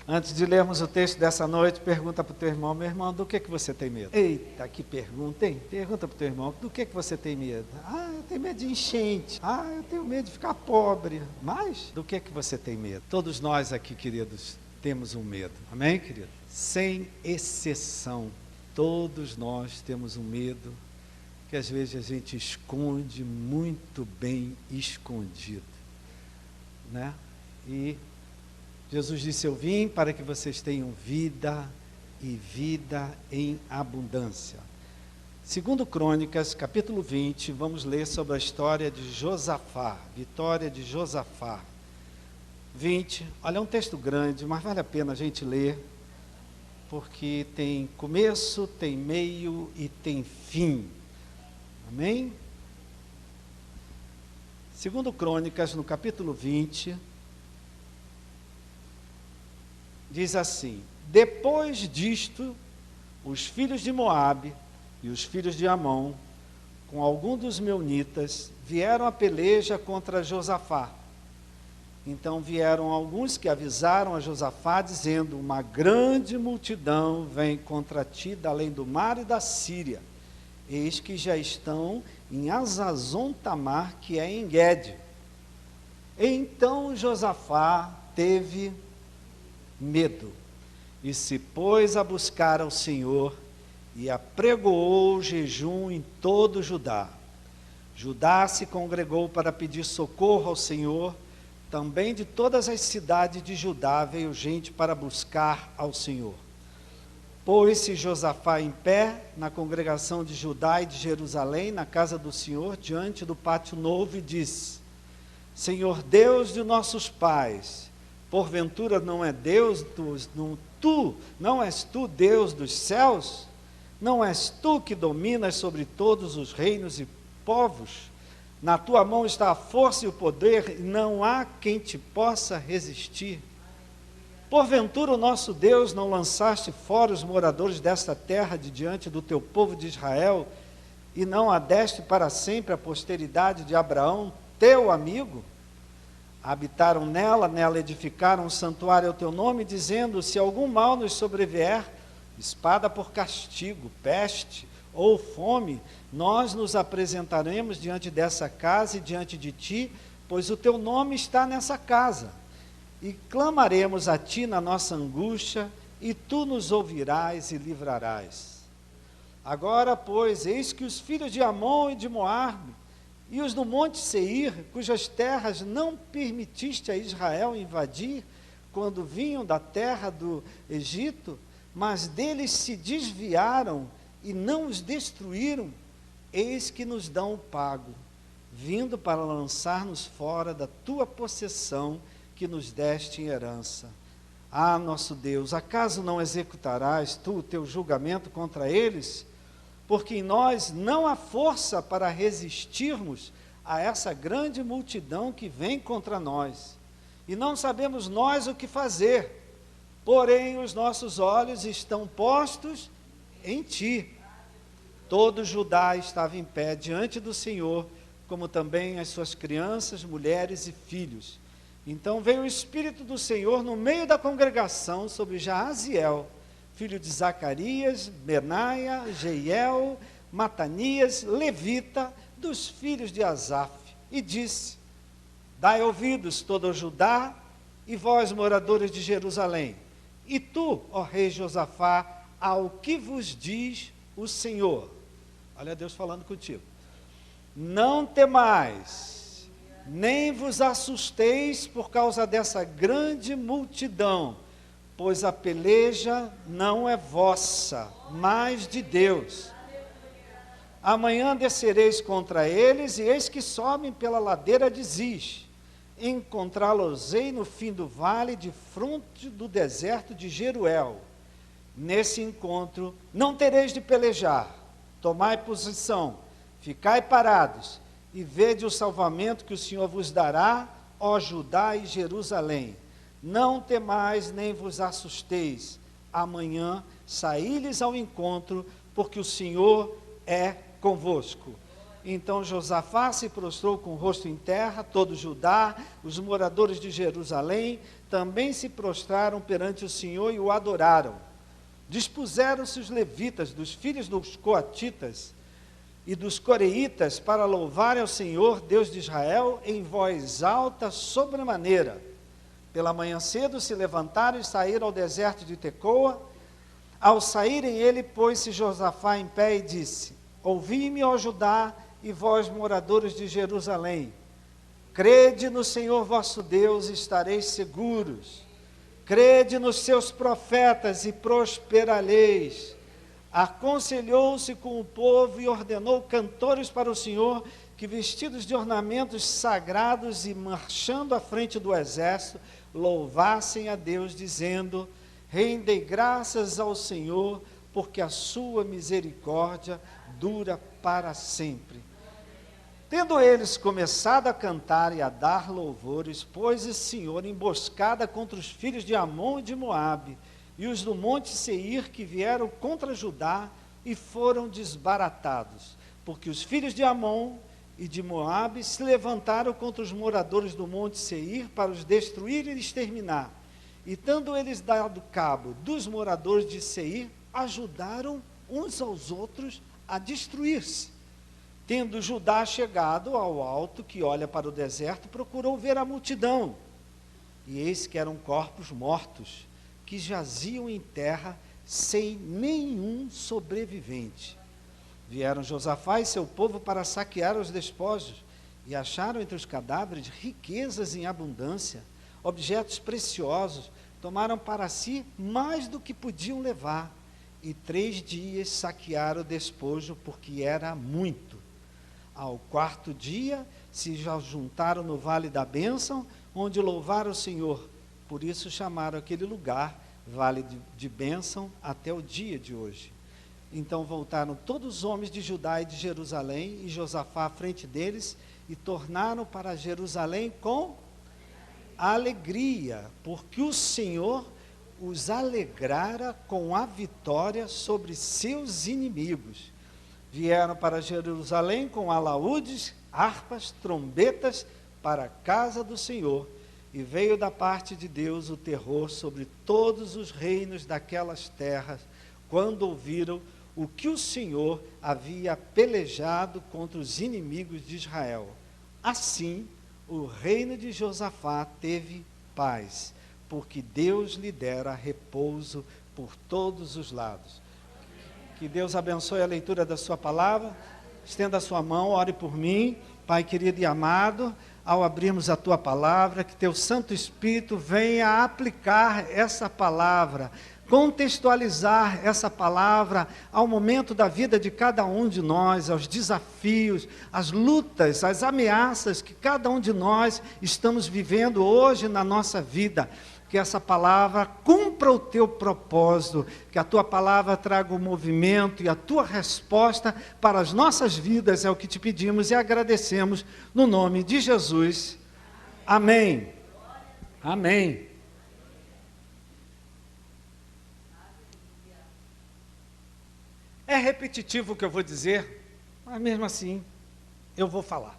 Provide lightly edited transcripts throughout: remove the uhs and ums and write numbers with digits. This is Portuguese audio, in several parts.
Antes de lermos o texto dessa noite, pergunta para o teu irmão: meu irmão, do que você tem medo? Eita, que pergunta, hein? Pergunta para o teu irmão: do que você tem medo? Ah, eu tenho medo de enchente. Ah, eu tenho medo de ficar pobre. Mas, do que você tem medo? Todos nós aqui, queridos, temos um medo. Amém, querido? Sem exceção, todos nós temos um medo que às vezes a gente esconde muito bem escondido, né? E Jesus disse: eu vim para que vocês tenham vida e vida em abundância. Segundo Crônicas, capítulo 20, vamos ler sobre a história de Josafá, vitória de Josafá. 20, olha, é um texto grande, mas vale a pena a gente ler, porque tem começo, tem meio e tem fim. Amém? Segundo Crônicas, no capítulo 20, diz assim: depois disto, os filhos de Moabe e os filhos de Amon, com algum dos meunitas, vieram a peleja contra Josafá. Então vieram alguns que avisaram a Josafá, dizendo: uma grande multidão vem contra ti da além do mar e da Síria. Eis que já estão em Hazazon-Tamar, que é em Guede. Então Josafá teve medo, e se pôs a buscar ao Senhor, e apregoou jejum em todo Judá. Judá se congregou para pedir socorro ao Senhor. Também de todas as cidades de Judá veio gente para buscar ao Senhor. Pôs-se Josafá em pé na congregação de Judá e de Jerusalém, na casa do Senhor, diante do pátio novo, e disse: Senhor Deus de nossos pais, porventura não és tu Deus dos céus? Não és tu que dominas sobre todos os reinos e povos? Na tua mão está a força e o poder, e não há quem te possa resistir. Porventura o nosso Deus não lançaste fora os moradores desta terra de diante do teu povo de Israel, e não a deste para sempre a posteridade de Abraão, teu amigo? Habitaram nela edificaram um santuário ao teu nome, dizendo: se algum mal nos sobrevier, espada por castigo, peste ou fome, nós nos apresentaremos diante dessa casa e diante de ti, pois o teu nome está nessa casa, e clamaremos a ti na nossa angústia, e tu nos ouvirás e livrarás. Agora, pois, eis que os filhos de Amon e de Moabe, e os do monte Seir, cujas terras não permitiste a Israel invadir, quando vinham da terra do Egito, mas deles se desviaram e não os destruíram, eis que nos dão o pago, vindo para lançar-nos fora da tua possessão, que nos deste em herança. Ah, nosso Deus, acaso não executarás tu o teu julgamento contra eles? Porque em nós não há força para resistirmos a essa grande multidão que vem contra nós, e não sabemos nós o que fazer, porém os nossos olhos estão postos em ti. Todo Judá estava em pé diante do Senhor, como também as suas crianças, mulheres e filhos. Então veio o Espírito do Senhor no meio da congregação sobre Jaaziel, filho de Zacarias, Benaia, Jeiel, Matanias, levita, dos filhos de Asaf, e disse: dai ouvidos todo o Judá, e vós, moradores de Jerusalém, e tu, ó rei Josafá, ao que vos diz o Senhor. Olha Deus falando contigo. Não temais, nem vos assusteis por causa dessa grande multidão, pois a peleja não é vossa, mas de Deus. Amanhã descereis contra eles, e eis que sobem pela ladeira de Ziz. Encontrá-los-ei no fim do vale, de fronte do deserto de Jeruel. Nesse encontro não tereis de pelejar. Tomai posição, ficai parados, e vede o salvamento que o Senhor vos dará, ó Judá e Jerusalém. Não temais, nem vos assusteis. Amanhã saí-lhes ao encontro, porque o Senhor é convosco. Então Josafá se prostrou com o rosto em terra, todo Judá, os moradores de Jerusalém, também se prostraram perante o Senhor e o adoraram. Dispuseram-se os levitas, dos filhos dos coatitas e dos coreitas, para louvarem ao Senhor, Deus de Israel, em voz alta, sobremaneira. Pela manhã cedo se levantaram e saíram ao deserto de Tecoa. Ao saírem ele, pôs-se Josafá em pé e disse: ouvi-me, ó Judá, e vós, moradores de Jerusalém, crede no Senhor vosso Deus e estareis seguros. Crede nos seus profetas e prosperareis. Aconselhou-se com o povo e ordenou cantores para o Senhor, que vestidos de ornamentos sagrados e marchando à frente do exército, louvassem a Deus, dizendo: rendei graças ao Senhor, porque a sua misericórdia dura para sempre. Tendo eles começado a cantar e a dar louvores, pôs o Senhor emboscada contra os filhos de Amon e de Moabe, e os do monte Seir, que vieram contra Judá, e foram desbaratados, porque os filhos de Amon e de Moabe se levantaram contra os moradores do monte Seir para os destruir e exterminar. E tendo eles dado cabo dos moradores de Seir, ajudaram uns aos outros a destruir-se. Tendo Judá chegado ao alto que olha para o deserto, procurou ver a multidão. E eis que eram corpos mortos, que jaziam em terra, sem nenhum sobrevivente. Vieram Josafá e seu povo para saquear os despojos, e acharam entre os cadáveres riquezas em abundância, objetos preciosos. Tomaram para si mais do que podiam levar, e 3 dias saquearam o despojo, porque era muito. Ao 4º dia, se já juntaram no Vale da Bênção, onde louvaram o Senhor. Por isso chamaram aquele lugar Vale de Bênção até o dia de hoje. Então voltaram todos os homens de Judá e de Jerusalém, e Josafá à frente deles, e tornaram para Jerusalém com alegria, porque o Senhor os alegrara com a vitória sobre seus inimigos. Vieram para Jerusalém com alaúdes, harpas, trombetas, para a casa do Senhor, e veio da parte de Deus o terror sobre todos os reinos daquelas terras, quando ouviram o que o Senhor havia pelejado contra os inimigos de Israel. Assim, o reino de Josafá teve paz, porque Deus lhe dera repouso por todos os lados. Que Deus abençoe a leitura da sua palavra. Estenda a sua mão, ore por mim. Pai querido e amado, ao abrirmos a tua palavra, que teu Santo Espírito venha aplicar essa palavra, contextualizar essa palavra ao momento da vida de cada um de nós, aos desafios, às lutas, às ameaças que cada um de nós estamos vivendo hoje na nossa vida. Que essa palavra cumpra o teu propósito, que a tua palavra traga o movimento e a tua resposta para as nossas vidas, é o que te pedimos e agradecemos, no nome de Jesus. Amém. Amém. É repetitivo o que eu vou dizer, mas mesmo assim eu vou falar.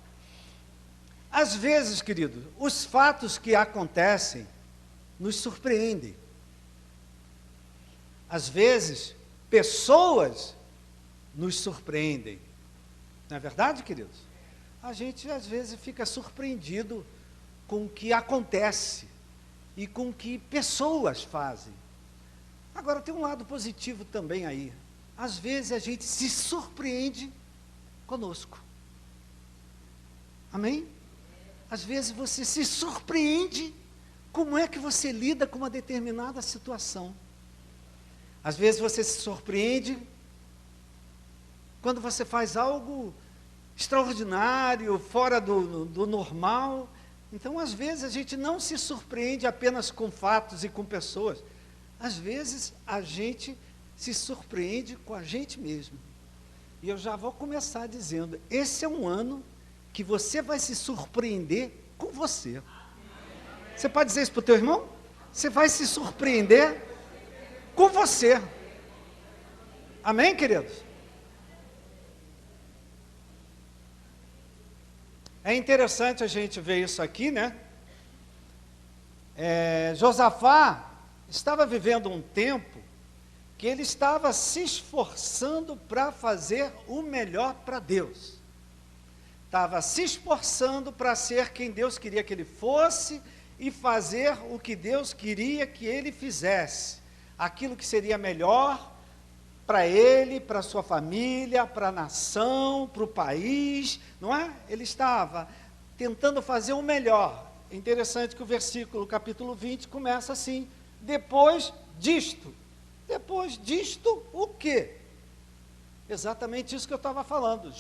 Às vezes, querido, os fatos que acontecem nos surpreendem. Às vezes, pessoas nos surpreendem. Não é verdade, queridos? A gente, às vezes, fica surpreendido com o que acontece e com o que pessoas fazem. Agora, tem um lado positivo também aí. Às vezes, a gente se surpreende conosco. Amém? Às vezes, você se surpreende. Como é que você lida com uma determinada situação? Às vezes você se surpreende quando você faz algo extraordinário, fora do normal. Então, às vezes, a gente não se surpreende apenas com fatos e com pessoas. Às vezes, a gente se surpreende com a gente mesmo. E eu já vou começar dizendo, esse é um ano que você vai se surpreender com você. Você pode dizer isso para o teu irmão? Você vai se surpreender com você. Amém, queridos? É interessante a gente ver isso aqui, né? Josafá estava vivendo um tempo que ele estava se esforçando para fazer o melhor para Deus. Estava se esforçando para ser quem Deus queria que ele fosse e fazer o que Deus queria que ele fizesse. Aquilo que seria melhor para ele, para sua família, para a nação, para o país, não é? Ele estava tentando fazer o melhor. É interessante que o versículo, capítulo 20, começa assim: depois disto. Depois disto, o quê? Exatamente isso que eu estava falando.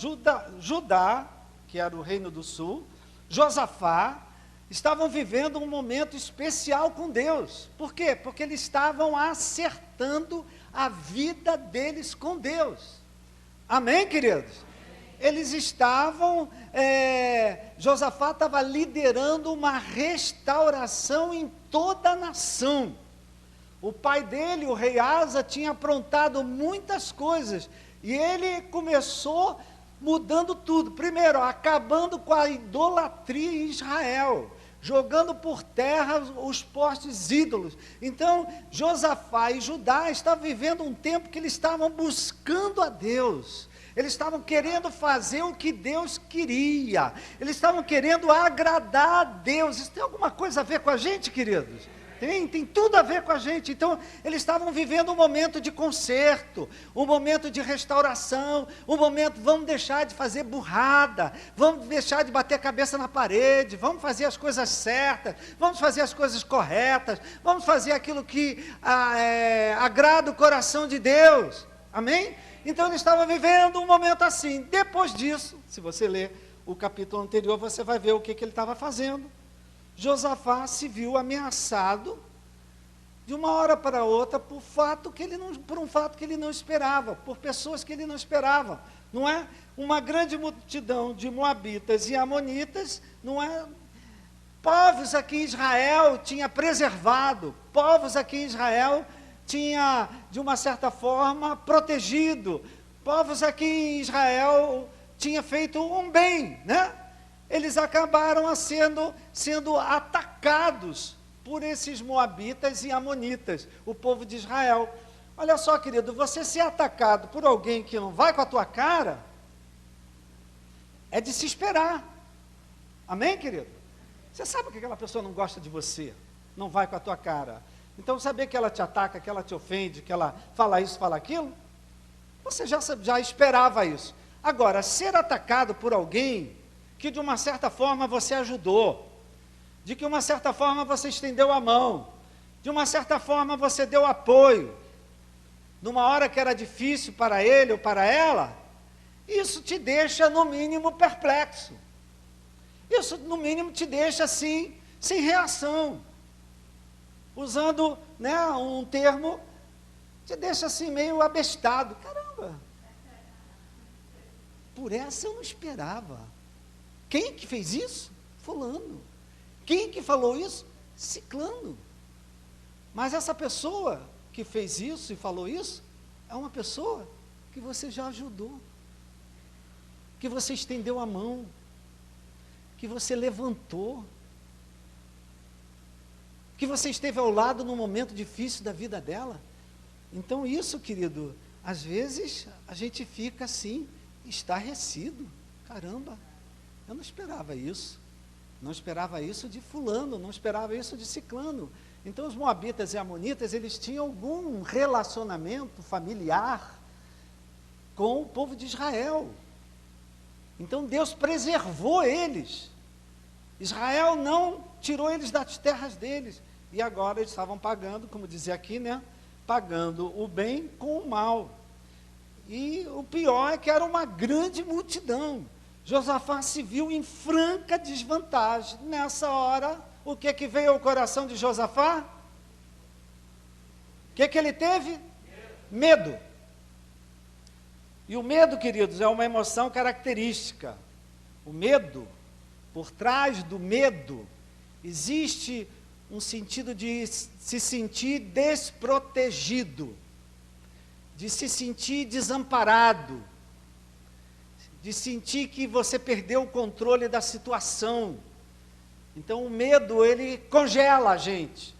Judá, que era o reino do sul, Josafá, estavam vivendo um momento especial com Deus. Por quê? Porque eles estavam acertando a vida deles com Deus. Amém, queridos? Eles estavam, Josafá estava liderando uma restauração em toda a nação. O pai dele, o rei Asa, tinha aprontado muitas coisas, e ele começou mudando tudo. Primeiro, acabando com a idolatria em Israel, jogando por terra os postes ídolos. Então, Josafá e Judá estavam vivendo um tempo que eles estavam buscando a Deus. Eles estavam querendo fazer o que Deus queria. Eles estavam querendo agradar a Deus. Isso tem alguma coisa a ver com a gente, queridos? Tem tudo a ver com a gente. Então, eles estavam vivendo um momento de conserto, um momento de restauração, um momento, vamos deixar de fazer burrada, vamos deixar de bater a cabeça na parede, vamos fazer as coisas certas, vamos fazer as coisas corretas, vamos fazer aquilo que agrada o coração de Deus. Amém? Então, eles estavam vivendo um momento assim. Depois disso, se você ler o capítulo anterior, você vai ver o que ele estava fazendo. Josafá se viu ameaçado de uma hora para outra por um fato que ele não esperava, por pessoas que ele não esperava, não é? Uma grande multidão de moabitas e amonitas, não é? Povos aqui em Israel tinha preservado, povos aqui em Israel tinha, de uma certa forma, protegido, povos aqui em Israel tinha feito um bem, né? Eles acabaram sendo atacados por esses moabitas e amonitas, o povo de Israel. Olha só, querido, você ser atacado por alguém que não vai com a tua cara, é de se esperar. Amém, querido? Você sabe que aquela pessoa não gosta de você, não vai com a tua cara. Então, saber que ela te ataca, que ela te ofende, que ela fala isso, fala aquilo, você já esperava isso. Agora, ser atacado por alguém que de uma certa forma você ajudou, de que uma certa forma você estendeu a mão, de uma certa forma você deu apoio, numa hora que era difícil para ele ou para ela, isso te deixa no mínimo perplexo, isso no mínimo te deixa assim, sem reação, usando, né, um termo, te deixa assim meio abestado. Caramba, por essa eu não esperava. Quem que fez isso? Fulano. Quem que falou isso? Ciclano. Mas essa pessoa que fez isso e falou isso, é uma pessoa que você já ajudou, que você estendeu a mão, que você levantou, que você esteve ao lado num momento difícil da vida dela. Então isso, querido, às vezes a gente fica assim, estarrecido. Caramba, eu não esperava isso. Não esperava isso de fulano, não esperava isso de ciclano. Então os moabitas e amonitas, eles tinham algum relacionamento familiar com o povo de Israel. Então Deus preservou eles. Israel não tirou eles das terras deles. E agora eles estavam pagando, como dizia aqui, né? Pagando o bem com o mal. E o pior é que era uma grande multidão. Josafá se viu em franca desvantagem. Nessa hora, o que veio ao coração de Josafá? O que ele teve? Medo. E o medo, queridos, é uma emoção característica. O medo, por trás do medo, existe um sentido de se sentir desprotegido, de se sentir desamparado, de sentir que você perdeu o controle da situação. Então o medo, ele congela a gente,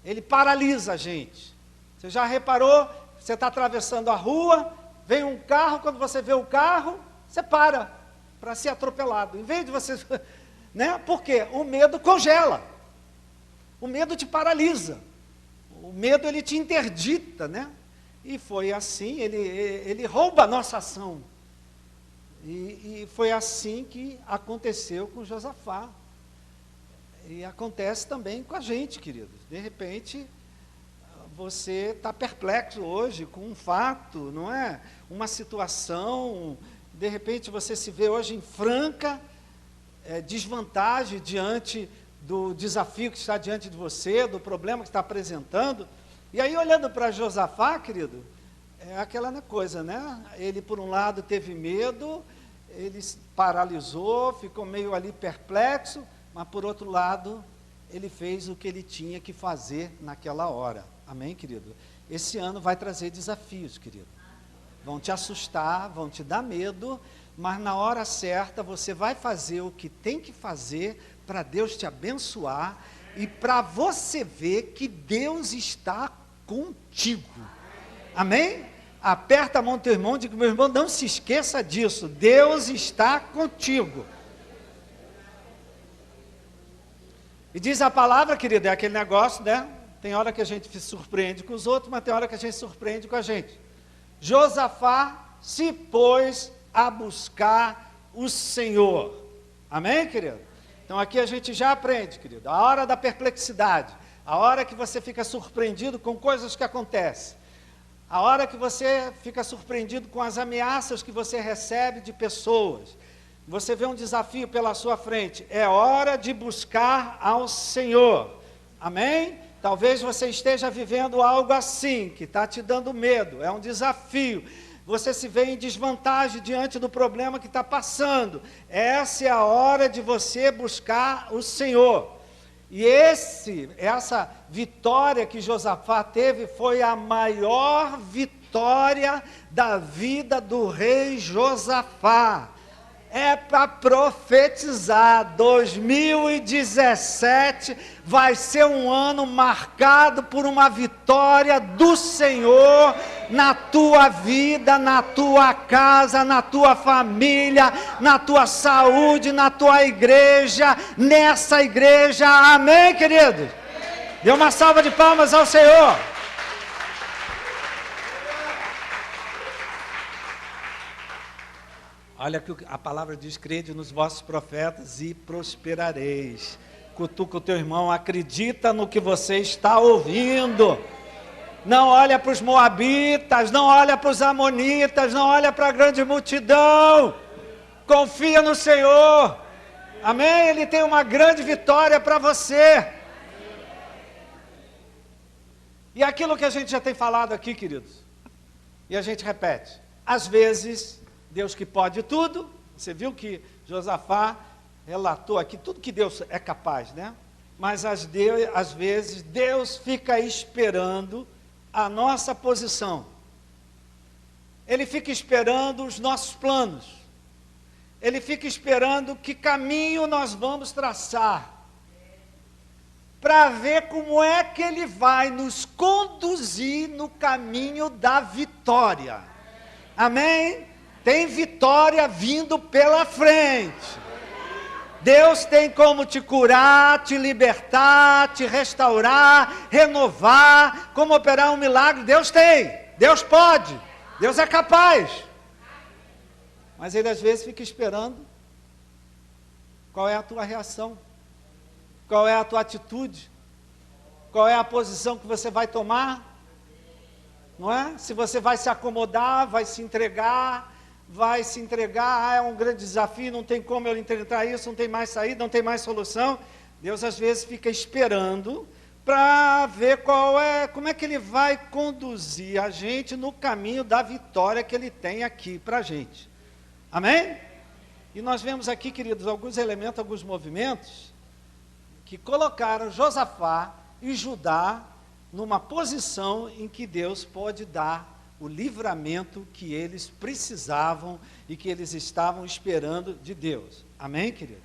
ele paralisa a gente. Você já reparou, você está atravessando a rua, vem um carro, quando você vê o carro, você para ser atropelado, em vez de você, né? Por quê? O medo congela, o medo te paralisa, o medo ele te interdita, né? E foi assim, ele rouba a nossa ação. E foi assim que aconteceu com Josafá. E acontece também com a gente, queridos. De repente, você está perplexo hoje com um fato, não é? Uma situação, de repente você se vê hoje em franca desvantagem diante do desafio que está diante de você, do problema que está apresentando. E aí, olhando para Josafá, querido, é aquela coisa, né? Ele, por um lado, teve medo, ele se paralisou, ficou meio ali perplexo, mas, por outro lado, ele fez o que ele tinha que fazer naquela hora. Amém, querido? Esse ano vai trazer desafios, querido. Vão te assustar, vão te dar medo, mas na hora certa você vai fazer o que tem que fazer para Deus te abençoar e para você ver que Deus está contigo. Amém? Aperta a mão do teu irmão e diga: meu irmão, não se esqueça disso, Deus está contigo. E diz a palavra, querido, é aquele negócio, né? Tem hora que a gente se surpreende com os outros, mas tem hora que a gente se surpreende com a gente. Josafá se pôs a buscar o Senhor. Amém, querido? Então aqui a gente já aprende, querido, a hora da perplexidade, a hora que você fica surpreendido com coisas que acontecem, a hora que você fica surpreendido com as ameaças que você recebe de pessoas, você vê um desafio pela sua frente, é hora de buscar ao Senhor. Amém? Talvez você esteja vivendo algo assim, que está te dando medo, é um desafio. Você se vê em desvantagem diante do problema que está passando. Essa é a hora de você buscar o Senhor. E essa vitória que Josafá teve foi a maior vitória da vida do rei Josafá. É para profetizar, 2017 vai ser um ano marcado por uma vitória do Senhor na tua vida, na tua casa, na tua família, na tua saúde, na tua igreja, nessa igreja. Amém, queridos? Dê uma salva de palmas ao Senhor. Olha que a palavra diz: crede nos vossos profetas e prosperareis. Cutuca o teu irmão, acredita no que você está ouvindo. Não olha para os moabitas, não olha para os amonitas, não olha para a grande multidão. Confia no Senhor. Amém? Ele tem uma grande vitória para você. E aquilo que a gente já tem falado aqui, queridos, e a gente repete, às vezes Deus que pode tudo, você viu que Josafá relatou aqui tudo que Deus é capaz, né? Mas às vezes Deus fica esperando a nossa posição. Ele fica esperando os nossos planos. Ele fica esperando que caminho nós vamos traçar, para ver como é que Ele vai nos conduzir no caminho da vitória. Amém? Tem vitória vindo pela frente. Deus tem como te curar, te libertar, te restaurar, renovar, como operar um milagre. Deus tem, Deus pode, Deus é capaz. Mas Ele às vezes fica esperando qual é a tua reação, qual é a tua atitude, qual é a posição que você vai tomar, não é? Se você vai se acomodar, vai se entregar, é um grande desafio, não tem como eu enfrentar isso, não tem mais saída, não tem mais solução. Deus às vezes fica esperando para ver como é que Ele vai conduzir a gente no caminho da vitória que Ele tem aqui para a gente. Amém? E nós vemos aqui, queridos, alguns elementos, alguns movimentos que colocaram Josafá e Judá numa posição em que Deus pode dar o livramento que eles precisavam e que eles estavam esperando de Deus. Amém, querido?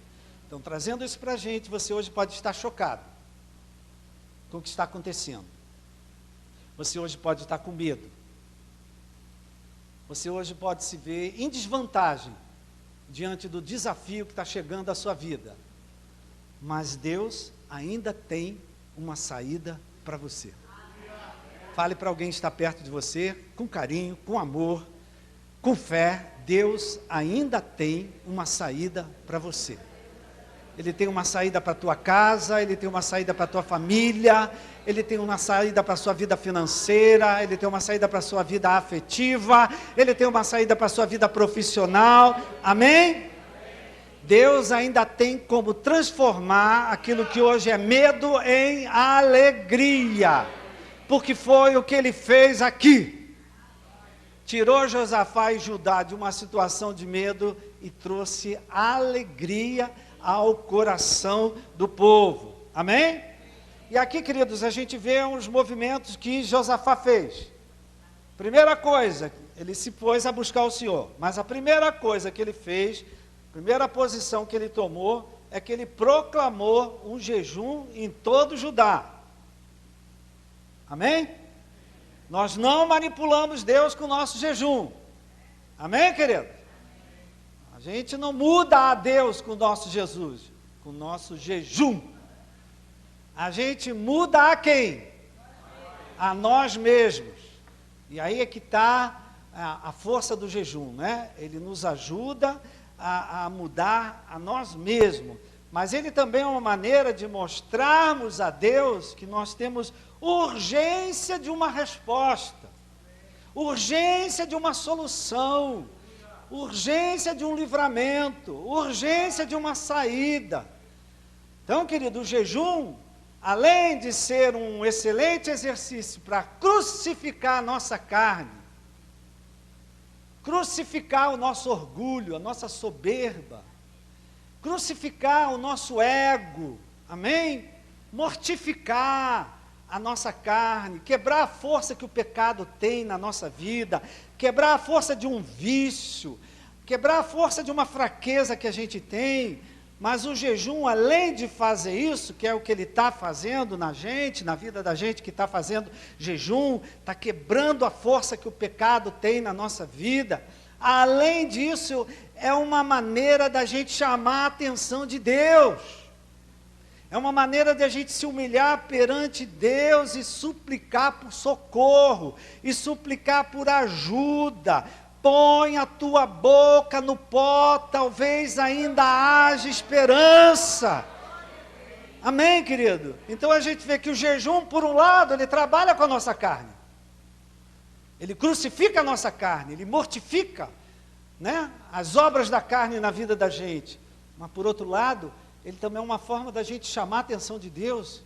Então, trazendo isso para a gente, você hoje pode estar chocado com o que está acontecendo. Você hoje pode estar com medo. Você hoje pode se ver em desvantagem diante do desafio que está chegando à sua vida. Mas Deus ainda tem uma saída para você. Fale para alguém que está perto de você, com carinho, com amor, com fé. Deus ainda tem uma saída para você. Ele tem uma saída para a tua casa, Ele tem uma saída para a tua família, Ele tem uma saída para a sua vida financeira, Ele tem uma saída para a sua vida afetiva, Ele tem uma saída para a sua vida profissional. Amém? Deus ainda tem como transformar aquilo que hoje é medo em alegria, porque foi o que Ele fez aqui. Tirou Josafá e Judá de uma situação de medo e trouxe alegria ao coração do povo. Amém? E aqui, queridos, a gente vê uns movimentos que Josafá fez. Primeira coisa, ele se pôs a buscar o Senhor. Mas a primeira coisa que ele fez, a primeira posição que ele tomou, é que ele proclamou um jejum em todo Judá. Amém? Nós não manipulamos Deus com o nosso jejum. Amém, querido? A gente não muda a Deus com o nosso Jesus, com o nosso jejum. A gente muda a quem? A nós mesmos. E aí é que está a força do jejum, né? Ele nos ajuda a mudar a nós mesmos. Mas ele também é uma maneira de mostrarmos a Deus que nós temos urgência de uma resposta, urgência de uma solução, urgência de um livramento, urgência de uma saída. Então, querido, o jejum, além de ser um excelente exercício para crucificar a nossa carne, crucificar o nosso orgulho, a nossa soberba, crucificar o nosso ego, amém? Mortificar a nossa carne, quebrar a força que o pecado tem na nossa vida, quebrar a força de um vício, quebrar a força de uma fraqueza que a gente tem. Mas o jejum, além de fazer isso, que é o que ele está fazendo na gente, na vida da gente que está fazendo jejum, está quebrando a força que o pecado tem na nossa vida, além disso, é uma maneira da gente chamar a atenção de Deus. É uma maneira de a gente se humilhar perante Deus e suplicar por socorro, e suplicar por ajuda. Põe a tua boca no pó, talvez ainda haja esperança. Amém, querido? Então a gente vê que o jejum, por um lado, ele trabalha com a nossa carne. Ele crucifica a nossa carne, ele mortifica, né, as obras da carne na vida da gente. Mas por outro lado, ele também é uma forma da gente chamar a atenção de Deus,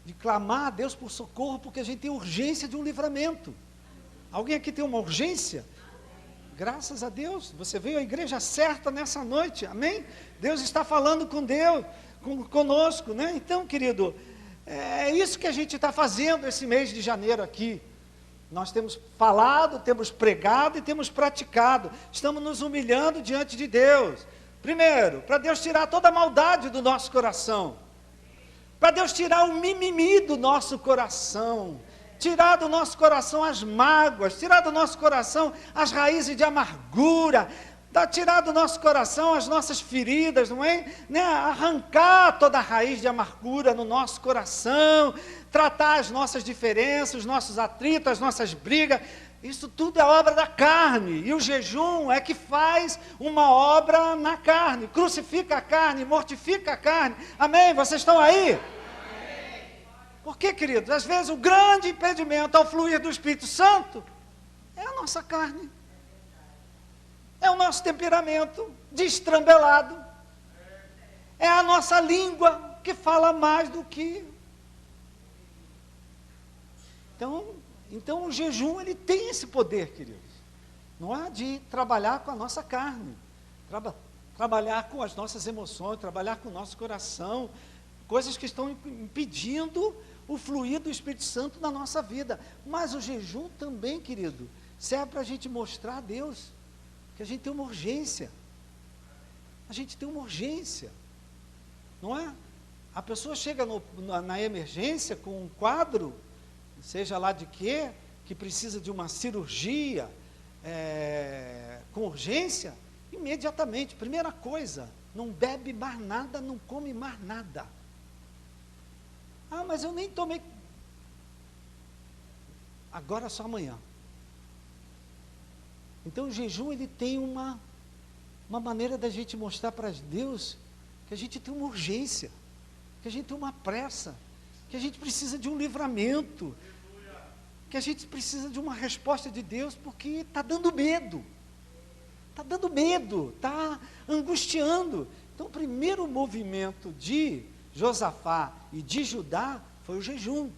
de clamar a Deus por socorro, porque a gente tem urgência de um livramento. Alguém aqui tem uma urgência? Graças a Deus, você veio à igreja certa nessa noite, amém? Deus está falando com Deus, conosco, né? Então, querido, é isso que a gente está fazendo esse mês de janeiro aqui. Nós temos falado, temos pregado e temos praticado. Estamos nos humilhando diante de Deus. Primeiro, para Deus tirar toda a maldade do nosso coração. Para Deus tirar o mimimi do nosso coração. Tirar do nosso coração as mágoas. Tirar do nosso coração as raízes de amargura. Tirar do nosso coração as nossas feridas, não é? Né? Arrancar toda a raiz de amargura no nosso coração. Tratar as nossas diferenças, os nossos atritos, as nossas brigas. Isso tudo é obra da carne, e o jejum é que faz uma obra na carne, crucifica a carne, mortifica a carne. Amém? Vocês estão aí? Amém. Por quê, queridos? Às vezes o grande impedimento ao fluir do Espírito Santo é a nossa carne, é o nosso temperamento destrambelado, é a nossa língua que fala mais do que... Então o jejum, ele tem esse poder, queridos. Não é de trabalhar com a nossa carne, trabalhar com as nossas emoções, trabalhar com o nosso coração, coisas que estão impedindo o fluir do Espírito Santo na nossa vida. Mas o jejum também, querido, serve para a gente mostrar a Deus que a gente tem uma urgência. A gente tem uma urgência, não é? A pessoa chega na emergência com um quadro, seja lá de quê, que precisa de uma cirurgia, com urgência, imediatamente, primeira coisa, não bebe mais nada, não come mais nada. Ah, mas eu nem tomei. Agora só amanhã. Então o jejum, ele tem uma maneira da gente mostrar para Deus que a gente tem uma urgência, que a gente tem uma pressa, que a gente precisa de um livramento, que a gente precisa de uma resposta de Deus, porque está dando medo, está angustiando. Então o primeiro movimento de Josafá e de Judá foi o jejum,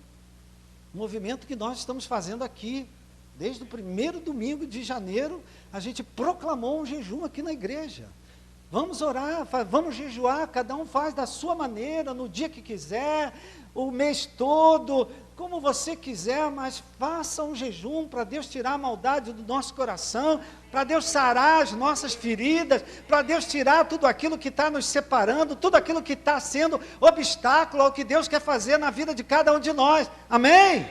movimento que nós estamos fazendo aqui, desde o primeiro domingo de janeiro, a gente proclamou um jejum aqui na igreja. Vamos orar, vamos jejuar, cada um faz da sua maneira, no dia que quiser, o mês todo, como você quiser, mas faça um jejum para Deus tirar a maldade do nosso coração, para Deus sarar as nossas feridas, para Deus tirar tudo aquilo que está nos separando, tudo aquilo que está sendo obstáculo ao que Deus quer fazer na vida de cada um de nós. Amém?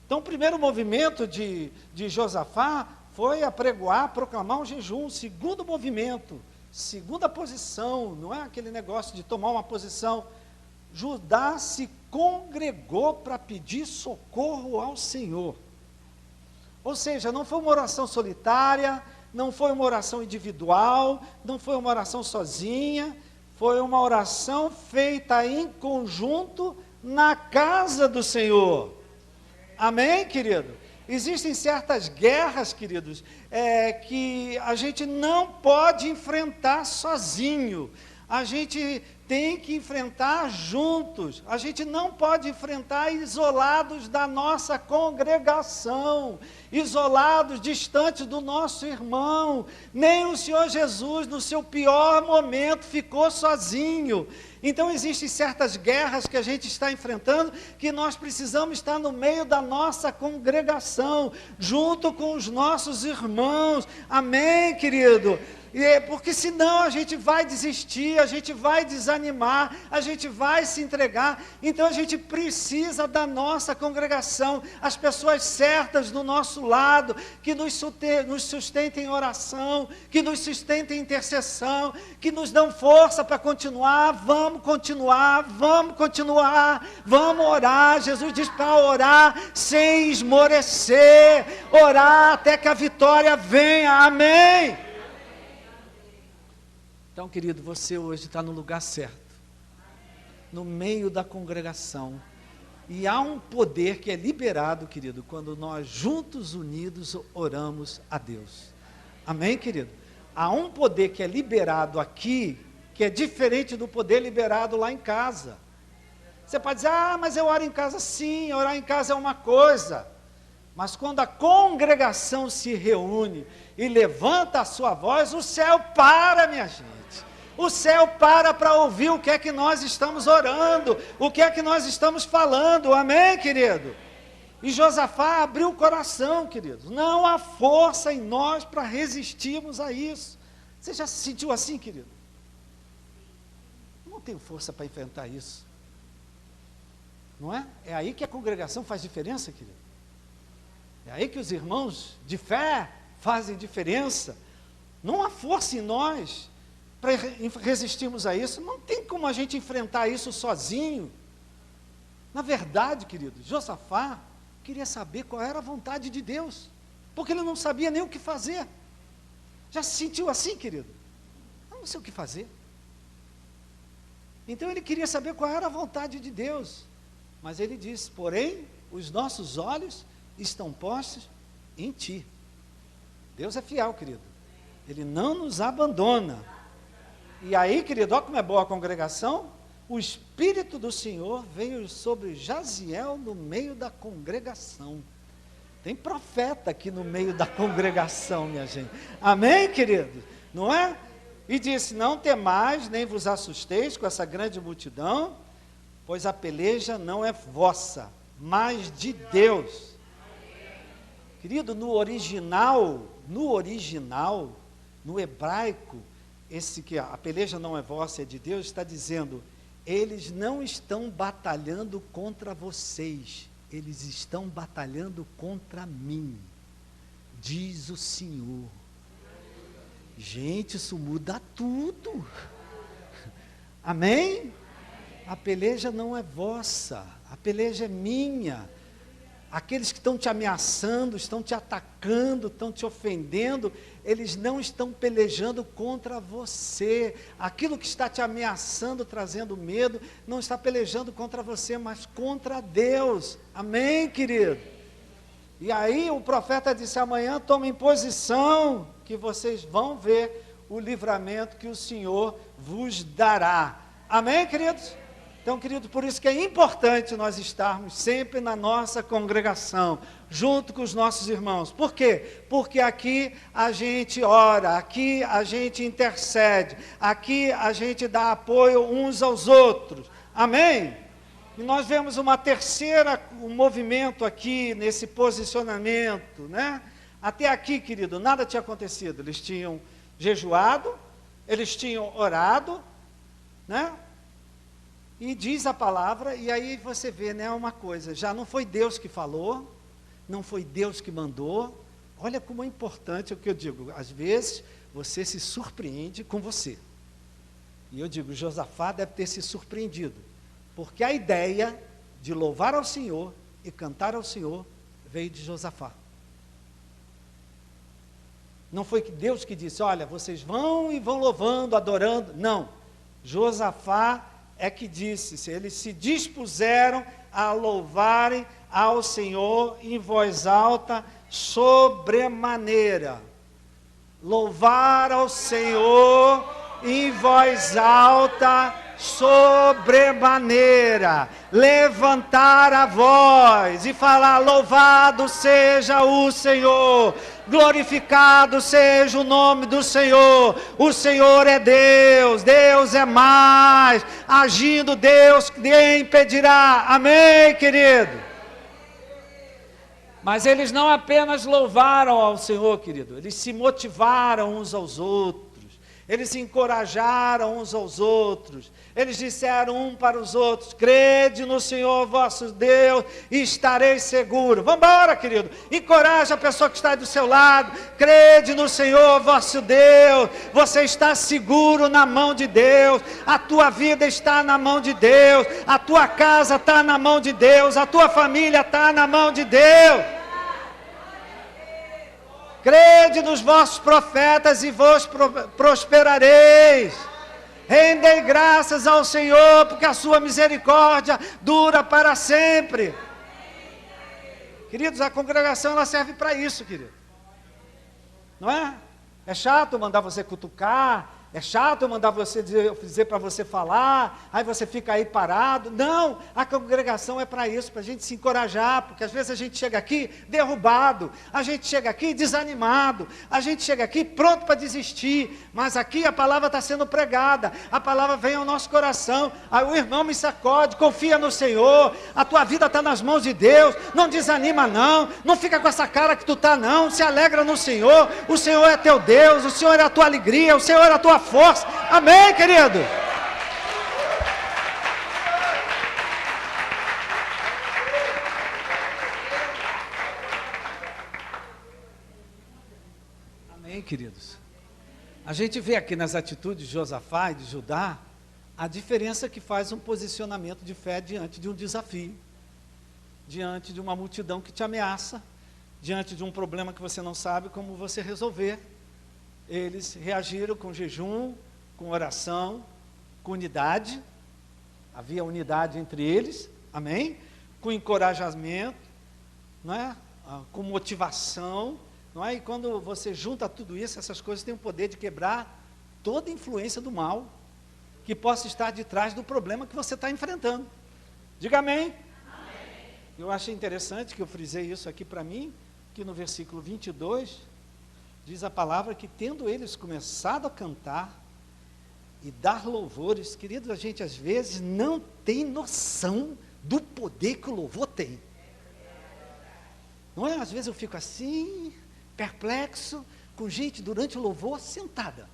Então, o primeiro movimento de Josafá foi apregoar, proclamar um jejum. O segundo movimento, segunda posição, não é aquele negócio de tomar uma posição. Judá se congregou para pedir socorro ao Senhor. Ou seja, não foi uma oração solitária, não foi uma oração individual, não foi uma oração sozinha, foi uma oração feita em conjunto na casa do Senhor. Amém, querido? Existem certas guerras, queridos, que a gente não pode enfrentar sozinho. A gente tem que enfrentar juntos. A gente não pode enfrentar isolados da nossa congregação, isolados, distantes do nosso irmão. Nem o Senhor Jesus, no seu pior momento, ficou sozinho. Então existem certas guerras que a gente está enfrentando, que nós precisamos estar no meio da nossa congregação, junto com os nossos irmãos. Amém, querido? Porque senão a gente vai desistir, a gente vai desanimar, a gente vai se entregar. Então a gente precisa da nossa congregação, as pessoas certas do nosso lado, que nos sustentem em oração, que nos sustentem em intercessão, que nos dão força para continuar. Vamos continuar, vamos orar. Jesus diz para orar sem esmorecer, orar até que a vitória venha. Amém? Então, querido, você hoje está no lugar certo, no meio da congregação, e há um poder que é liberado, querido, quando nós juntos, unidos, oramos a Deus. Amém, querido? Há um poder que é liberado aqui, que é diferente do poder liberado lá em casa. Você pode dizer, mas eu oro em casa. Sim, orar em casa é uma coisa, mas quando a congregação se reúne e levanta a sua voz, o céu para, minha gente. O céu para ouvir o que é que nós estamos orando, o que é que nós estamos falando. Amém, querido? E Josafá abriu o coração, queridos. Não há força em nós para resistirmos a isso. Você já se sentiu assim, querido? Não tenho força para enfrentar isso. Não é? É aí que a congregação faz diferença, querido. É aí que os irmãos de fé fazem diferença. Não há força em nós para resistirmos a isso. Não tem como a gente enfrentar isso sozinho. Na verdade, querido, Josafá queria saber qual era a vontade de Deus, porque ele não sabia nem o que fazer. Já se sentiu assim, querido? Eu não sei o que fazer. Então ele queria saber qual era a vontade de Deus, mas ele disse, porém, os nossos olhos estão postos em ti. Deus é fiel, querido. Ele não nos abandona. E aí, querido, olha como é boa a congregação. O Espírito do Senhor veio sobre Jaziel no meio da congregação. Tem profeta aqui no meio da congregação, minha gente. Amém, querido? Não é? E disse, não temais, nem vos assusteis com essa grande multidão, pois a peleja não é vossa, mas de Deus. Querido, no hebraico, esse que a peleja não é vossa, é de Deus, está dizendo, eles não estão batalhando contra vocês, eles estão batalhando contra mim, diz o Senhor. Gente, isso muda tudo. Amém? A peleja não é vossa, a peleja é minha. Aqueles que estão te ameaçando, estão te atacando, estão te ofendendo, eles não estão pelejando contra você. Aquilo que está te ameaçando, trazendo medo, não está pelejando contra você, mas contra Deus. Amém, querido? E aí o profeta disse, amanhã tomem posição, que vocês vão ver o livramento que o Senhor vos dará. Amém, queridos? Então, querido, por isso que é importante nós estarmos sempre na nossa congregação, junto com os nossos irmãos. Por quê? Porque aqui a gente ora, aqui a gente intercede, aqui a gente dá apoio uns aos outros. Amém? E nós vemos um movimento aqui, nesse posicionamento, né? Até aqui, querido, nada tinha acontecido. Eles tinham jejuado, eles tinham orado, né? E diz a palavra, e aí você vê, né, uma coisa, já não foi Deus que falou, não foi Deus que mandou. Olha como é importante o que eu digo, às vezes você se surpreende com você. E eu digo, Josafá deve ter se surpreendido, porque a ideia de louvar ao Senhor e cantar ao Senhor veio de Josafá. Não foi Deus que disse, olha, vocês vão e vão louvando, adorando. Não, Josafá é que disse, eles se dispuseram a louvarem ao Senhor em voz alta, sobremaneira. Louvar ao Senhor em voz alta, sobremaneira. Levantar a voz e falar, louvado seja o Senhor. Glorificado seja o nome do Senhor. O Senhor é Deus, Deus é mais. Agindo Deus, quem impedirá? Amém, querido? Mas eles não apenas louvaram ao Senhor, querido, eles se motivaram uns aos outros. Eles se encorajaram uns aos outros. Eles disseram um para os outros, crede no Senhor vosso Deus e estareis seguros. Vamos embora, querido. Encoraja a pessoa que está do seu lado. Crede no Senhor vosso Deus. Você está seguro na mão de Deus. A tua vida está na mão de Deus. A tua casa está na mão de Deus. A tua família está na mão de Deus. Crede nos vossos profetas e vos prosperareis. Rendei graças ao Senhor, porque a sua misericórdia dura para sempre. Queridos, a congregação ela serve para isso, querido. Não é? É chato mandar você cutucar, é chato mandar você dizer para você falar, aí você fica aí parado. Não, a congregação é para isso, para a gente se encorajar, porque às vezes a gente chega aqui derrubado, a gente chega aqui desanimado, a gente chega aqui pronto para desistir, mas aqui a palavra está sendo pregada, a palavra vem ao nosso coração, aí o irmão me sacode, confia no Senhor, a tua vida está nas mãos de Deus, não desanima não, não fica com essa cara que tu está não, se alegra no Senhor, o Senhor é teu Deus, o Senhor é a tua alegria, o Senhor é a tua força. Amém, querido? Amém, queridos? A gente vê aqui nas atitudes de Josafá e de Judá a diferença que faz um posicionamento de fé diante de um desafio, diante de uma multidão que te ameaça, diante de um problema que você não sabe como você resolver. Eles reagiram com jejum, com oração, com unidade, havia unidade entre eles, amém? Com encorajamento, não é? Com motivação, não é? E quando você junta tudo isso, essas coisas têm o poder de quebrar toda influência do mal, que possa estar de trás do problema que você está enfrentando. Diga amém. Amém. Eu achei interessante que eu frisei isso aqui para mim, que no versículo 22, diz a palavra que tendo eles começado a cantar e dar louvores, queridos, a gente às vezes não tem noção do poder que o louvor tem. Não é? Às vezes eu fico assim, perplexo, com gente durante o louvor sentada,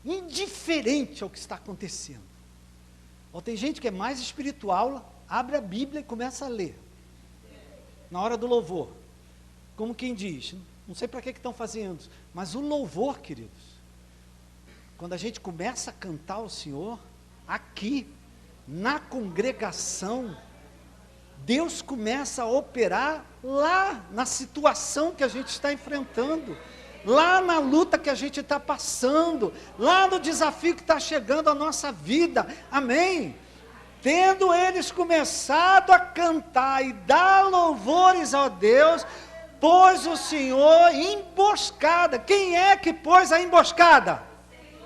indiferente ao que está acontecendo. Ou tem gente que é mais espiritual, abre a Bíblia e começa a ler, na hora do louvor, como quem diz, não sei para que estão fazendo, mas o louvor, queridos, quando a gente começa a cantar ao Senhor, aqui, na congregação, Deus começa a operar lá na situação que a gente está enfrentando, lá na luta que a gente está passando, lá no desafio que está chegando à nossa vida, amém? Tendo eles começado a cantar e dar louvores a Deus, pôs o Senhor emboscada. Quem é que pôs a emboscada?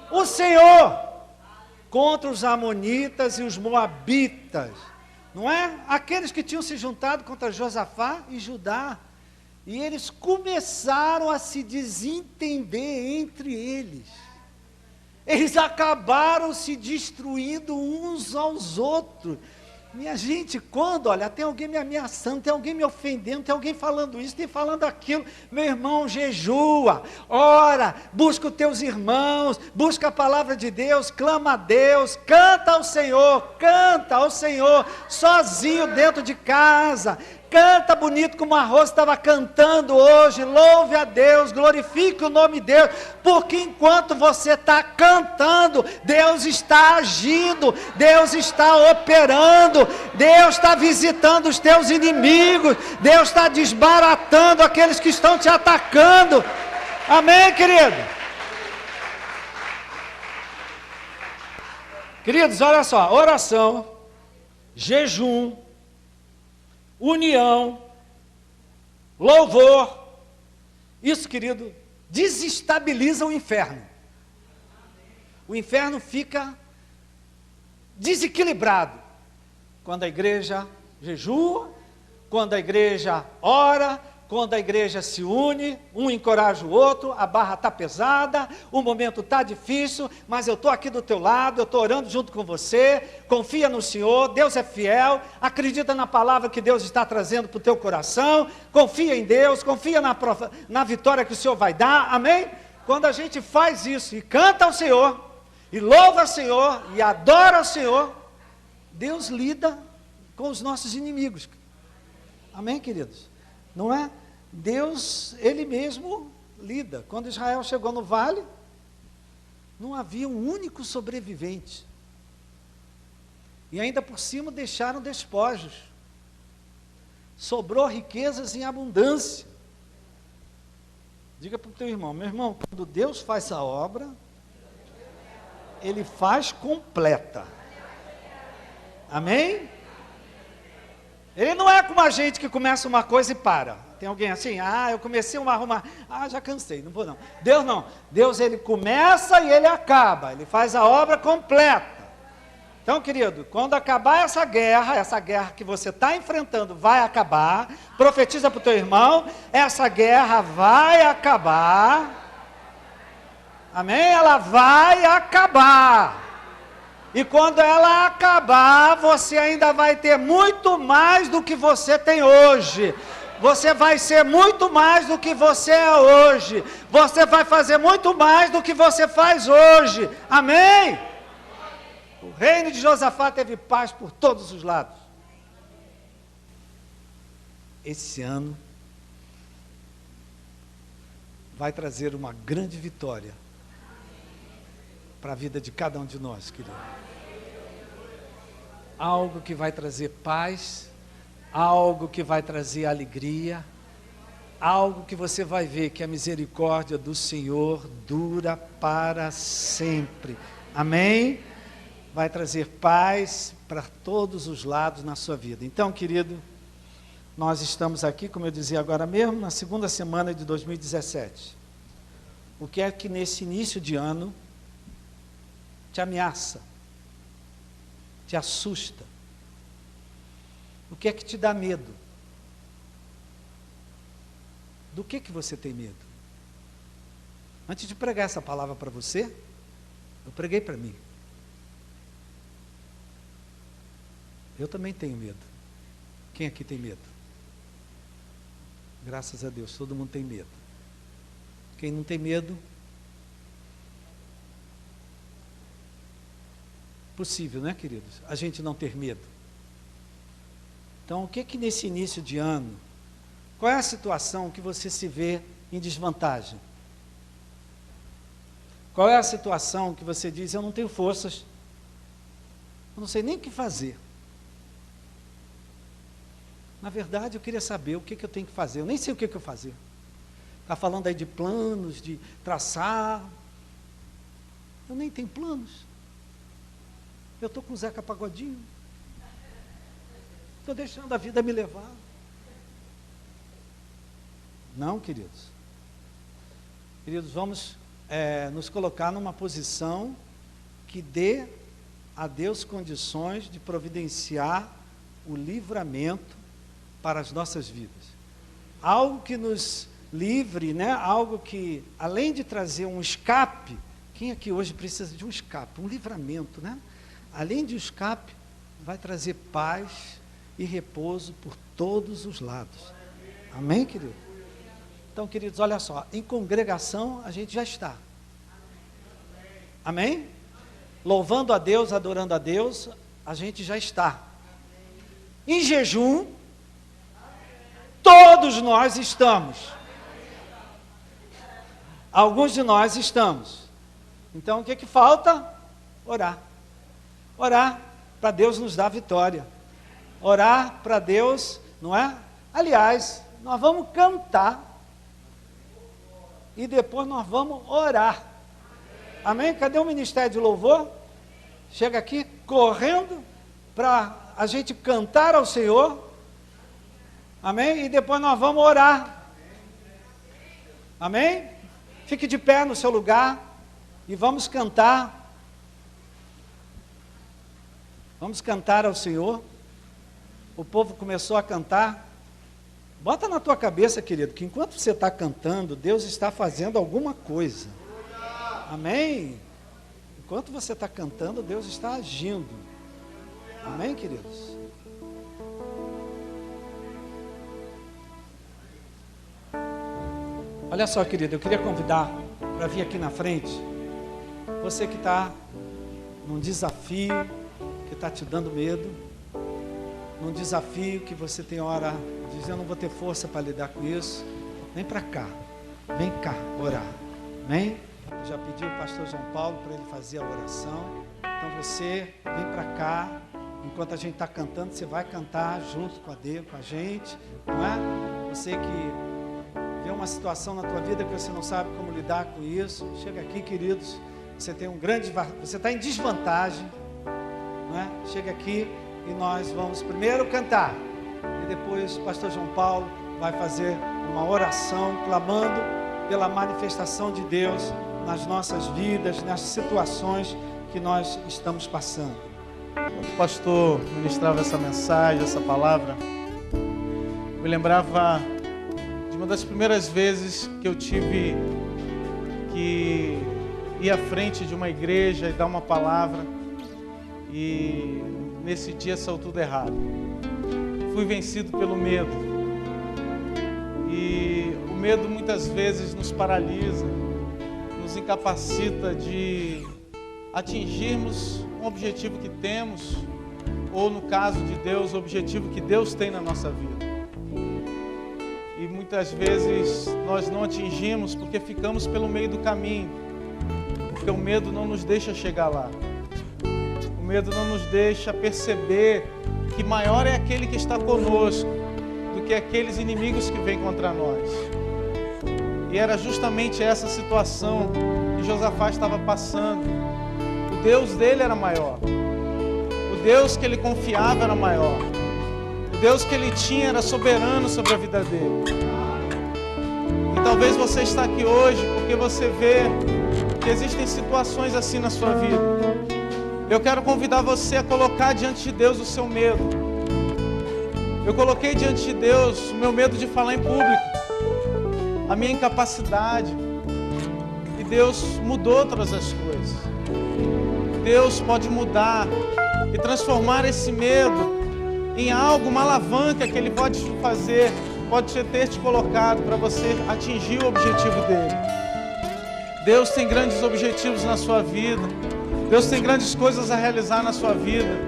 O Senhor, contra os amonitas e os moabitas, não é? Aqueles que tinham se juntado contra Josafá e Judá, e eles começaram a se desentender entre eles, eles acabaram se destruindo uns aos outros. Minha gente, quando, olha, tem alguém me ameaçando, tem alguém me ofendendo, tem alguém falando isso, tem falando aquilo, meu irmão, jejua, ora, busca os teus irmãos, busca a palavra de Deus, clama a Deus, canta ao Senhor, sozinho dentro de casa, canta bonito como a Rosa estava cantando hoje, louve a Deus, glorifique o nome de Deus, porque enquanto você está cantando, Deus está agindo, Deus está operando, Deus está visitando os teus inimigos, Deus está desbaratando aqueles que estão te atacando, amém, querido? Queridos, olha só, oração, jejum, união, louvor, isso, querido, desestabiliza o inferno. O inferno fica desequilibrado quando a igreja jejua, quando a igreja ora, quando a igreja se une, um encoraja o outro, a barra está pesada, o momento está difícil, mas eu estou aqui do teu lado, eu estou orando junto com você, confia no Senhor, Deus é fiel, acredita na palavra que Deus está trazendo para o teu coração, confia em Deus, confia na vitória que o Senhor vai dar, amém? Quando a gente faz isso e canta ao Senhor, e louva ao Senhor, e adora ao Senhor, Deus lida com os nossos inimigos, amém, queridos? Não é? Deus, Ele mesmo lida. Quando Israel chegou no vale, não havia um único sobrevivente. E ainda por cima deixaram despojos. Sobrou riquezas em abundância. Diga para o teu irmão, meu irmão, quando Deus faz a obra, Ele faz completa. Amém? Ele não é como a gente que começa uma coisa e para. Tem alguém assim? Eu comecei a arrumar. Já cansei, não vou não. Deus não. Deus, Ele começa e Ele acaba. Ele faz a obra completa. Então, querido, quando acabar essa guerra que você está enfrentando vai acabar. Profetiza para o teu irmão, essa guerra vai acabar. Amém? Ela vai acabar. E quando ela acabar, você ainda vai ter muito mais do que você tem hoje. Você vai ser muito mais do que você é hoje. Você vai fazer muito mais do que você faz hoje. Amém? O reino de Josafá teve paz por todos os lados. Esse ano vai trazer uma grande vitória para a vida de cada um de nós, querido. Algo que vai trazer paz, algo que vai trazer alegria, algo que você vai ver que a misericórdia do Senhor dura para sempre. Amém? Vai trazer paz para todos os lados na sua vida. Então, querido, nós estamos aqui, como eu dizia agora mesmo, na segunda semana de 2017. O que é que nesse início de ano te ameaça? Te assusta? O que é que te dá medo? Do que você tem medo? Antes de pregar essa palavra para você, eu preguei para mim. Eu também tenho medo. Quem aqui tem medo? Graças a Deus, todo mundo tem medo. Quem não tem medo, possível, né, queridos? A gente não ter medo. Então, o que nesse início de ano, qual é a situação que você se vê em desvantagem? Qual é a situação que você diz, eu não tenho forças, eu não sei nem o que fazer? Na verdade, eu queria saber o que eu tenho que fazer, eu nem sei o que eu fazer. Está falando aí de planos, de traçar, eu nem tenho planos. Eu estou com o Zeca Pagodinho, estou deixando a vida me levar. Não, queridos. Queridos, vamos nos colocar numa posição que dê a Deus condições de providenciar o livramento para as nossas vidas. Algo que nos livre, né? Algo que, além de trazer um escape, quem aqui hoje precisa de um escape, um livramento, né? Além de escape, vai trazer paz e repouso por todos os lados. Amém, querido? Então, queridos, olha só, em congregação a gente já está. Amém? Louvando a Deus, adorando a Deus, a gente já está. Em jejum, todos nós estamos. Alguns de nós estamos. Então, o que falta? Orar. Orar para Deus nos dar vitória. Orar para Deus, não é? Aliás, nós vamos cantar e depois nós vamos orar. Amém? Cadê o ministério de louvor? Chega aqui correndo para a gente cantar ao Senhor. Amém? E depois nós vamos orar. Amém? Fique de pé no seu lugar e vamos cantar. Vamos cantar ao Senhor. O povo começou a cantar. Bota na tua cabeça, querido, que enquanto você está cantando, Deus está fazendo alguma coisa. Amém? Enquanto você está cantando, Deus está agindo. Amém, queridos? Olha só, querido, eu queria convidar para vir aqui na frente, você que está num desafio, que está te dando medo, num desafio que você tem hora de dizer, eu não vou ter força para lidar com isso, vem para cá, vem cá orar, amém? Eu já pedi ao pastor João Paulo para ele fazer a oração, então você vem para cá, enquanto a gente está cantando, você vai cantar junto com a gente, não é? Você que vê uma situação na tua vida que você não sabe como lidar com isso, chega aqui, queridos, você está em desvantagem, não é? Chega aqui e nós vamos primeiro cantar, e depois o pastor João Paulo vai fazer uma oração, clamando pela manifestação de Deus nas nossas vidas, nas situações que nós estamos passando. O pastor ministrava essa mensagem, essa palavra, me lembrava de uma das primeiras vezes que eu tive que ir à frente de uma igreja e dar uma palavra, e nesse dia saiu tudo errado. Fui vencido pelo medo, e o medo muitas vezes nos paralisa, nos incapacita de atingirmos um objetivo que temos, ou no caso de Deus, o objetivo que Deus tem na nossa vida. E muitas vezes nós não atingimos porque ficamos pelo meio do caminho, porque o medo não nos deixa chegar lá. O medo não nos deixa perceber que maior é aquele que está conosco do que aqueles inimigos que vêm contra nós. E era justamente essa situação que Josafá estava passando. O Deus dele era maior. O Deus que ele confiava era maior. O Deus que ele tinha era soberano sobre a vida dele. E talvez você está aqui hoje porque você vê que existem situações assim na sua vida. Eu quero convidar você a colocar diante de Deus o seu medo. Eu coloquei diante de Deus o meu medo de falar em público, a minha incapacidade, e Deus mudou todas as coisas. Deus pode mudar e transformar esse medo em algo, uma alavanca que Ele pode fazer pode ter te colocado para você atingir o objetivo dele. Deus tem grandes objetivos na sua vida. Deus tem grandes coisas a realizar na sua vida.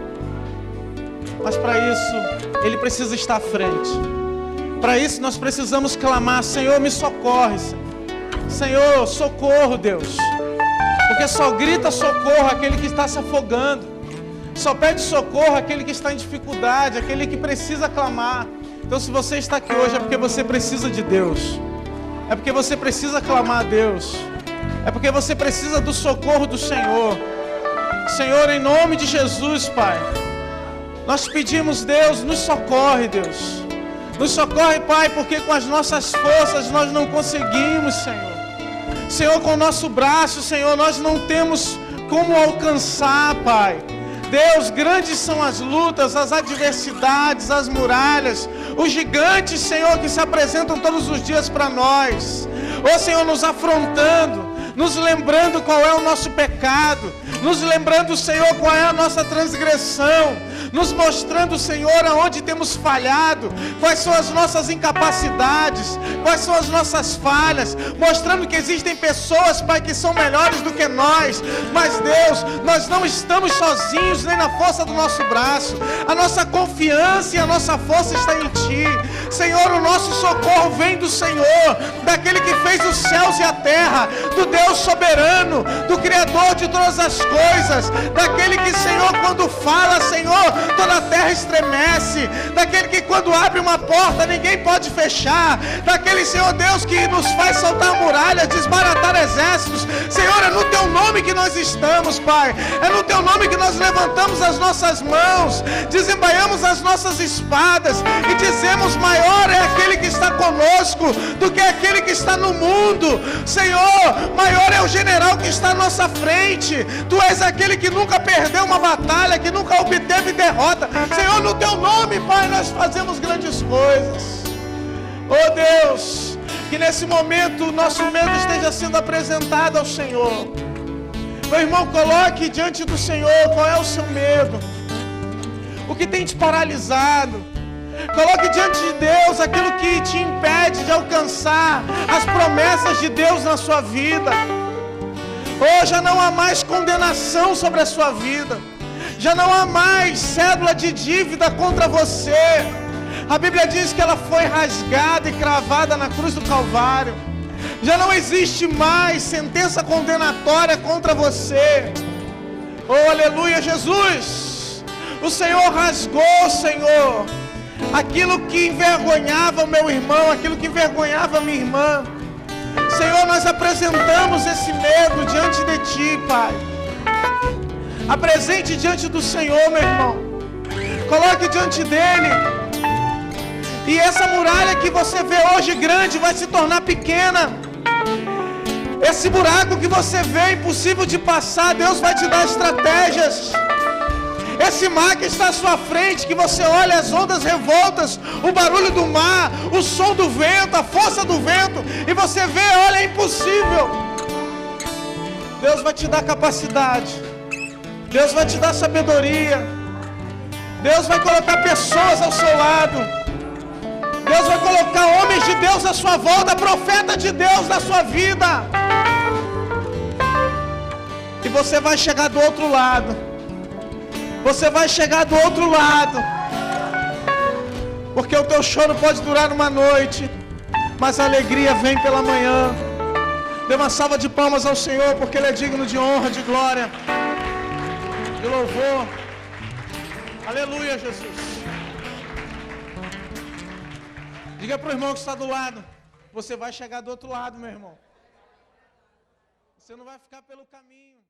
Mas para isso, Ele precisa estar à frente. Para isso nós precisamos clamar: Senhor, me socorre, Senhor, socorro, Deus. Porque só grita socorro aquele que está se afogando. Só pede socorro aquele que está em dificuldade, aquele que precisa clamar. Então, se você está aqui hoje, é porque você precisa de Deus. É porque você precisa clamar a Deus. É porque você precisa do socorro do Senhor. Senhor, em nome de Jesus, Pai, nós pedimos, Deus, nos socorre, Deus. Nos socorre, Pai, porque com as nossas forças nós não conseguimos, Senhor. Senhor, com o nosso braço, Senhor, nós não temos como alcançar, Pai. Deus, grandes são as lutas, as adversidades, as muralhas, os gigantes, Senhor, que se apresentam todos os dias para nós. Ó Senhor, nos afrontando, nos lembrando qual é o nosso pecado, nos lembrando, Senhor, qual é a nossa transgressão, nos mostrando, Senhor, aonde temos falhado, quais são as nossas incapacidades, quais são as nossas falhas, mostrando que existem pessoas, Pai, que são melhores do que nós, mas Deus, nós não estamos sozinhos, nem na força do nosso braço, a nossa confiança e a nossa força está em Ti, Senhor. O nosso socorro vem do Senhor, daquele que fez os céus e a terra, do Deus soberano, do Criador de todas as coisas, daquele que, Senhor, quando fala, Senhor, toda a terra estremece, daquele que quando abre uma porta ninguém pode fechar, daquele, Senhor Deus, que nos faz saltar muralhas, desbaratar exércitos. Senhor, é no Teu nome que nós estamos, Pai, é no Teu nome que nós levantamos as nossas mãos, desembaiamos as nossas espadas e dizemos: maior é aquele que está conosco do que aquele que está no mundo. Senhor, maior é o general que está à nossa frente. Tu és aquele que nunca perdeu uma batalha, que nunca obteve derrota. Senhor, no Teu nome, Pai, nós fazemos grandes coisas. Oh Deus, que nesse momento o nosso medo esteja sendo apresentado ao Senhor. Meu irmão, coloque diante do Senhor qual é o seu medo, o que tem te paralisado. Coloque diante de Deus aquilo que te impede de alcançar as promessas de Deus na sua vida. Oh, já não há mais condenação sobre a sua vida, já não há mais cédula de dívida contra você. A Bíblia diz que ela foi rasgada e cravada na cruz do Calvário. Já não existe mais sentença condenatória contra você. Oh, aleluia, Jesus. O Senhor rasgou, Senhor, aquilo que envergonhava o meu irmão, aquilo que envergonhava a minha irmã. Senhor, nós apresentamos esse medo diante de Ti, Pai. Apresente diante do Senhor, meu irmão. Coloque diante dEle. E essa muralha que você vê hoje grande vai se tornar pequena. Esse buraco que você vê impossível de passar, Deus vai te dar estratégias. Esse mar que está à sua frente, que você olha as ondas revoltas, o barulho do mar, o som do vento, a força do vento, e você vê, olha, é impossível. Deus vai te dar capacidade, Deus vai te dar sabedoria, Deus vai colocar pessoas ao seu lado, Deus vai colocar homens de Deus à sua volta, profeta de Deus na sua vida, e você vai chegar do outro lado. Você vai chegar do outro lado, porque o teu choro pode durar uma noite, mas a alegria vem pela manhã. Dê uma salva de palmas ao Senhor, porque Ele é digno de honra, de glória, de louvor. Aleluia, Jesus. Diga para o irmão que está do lado: você vai chegar do outro lado, meu irmão. Você não vai ficar pelo caminho.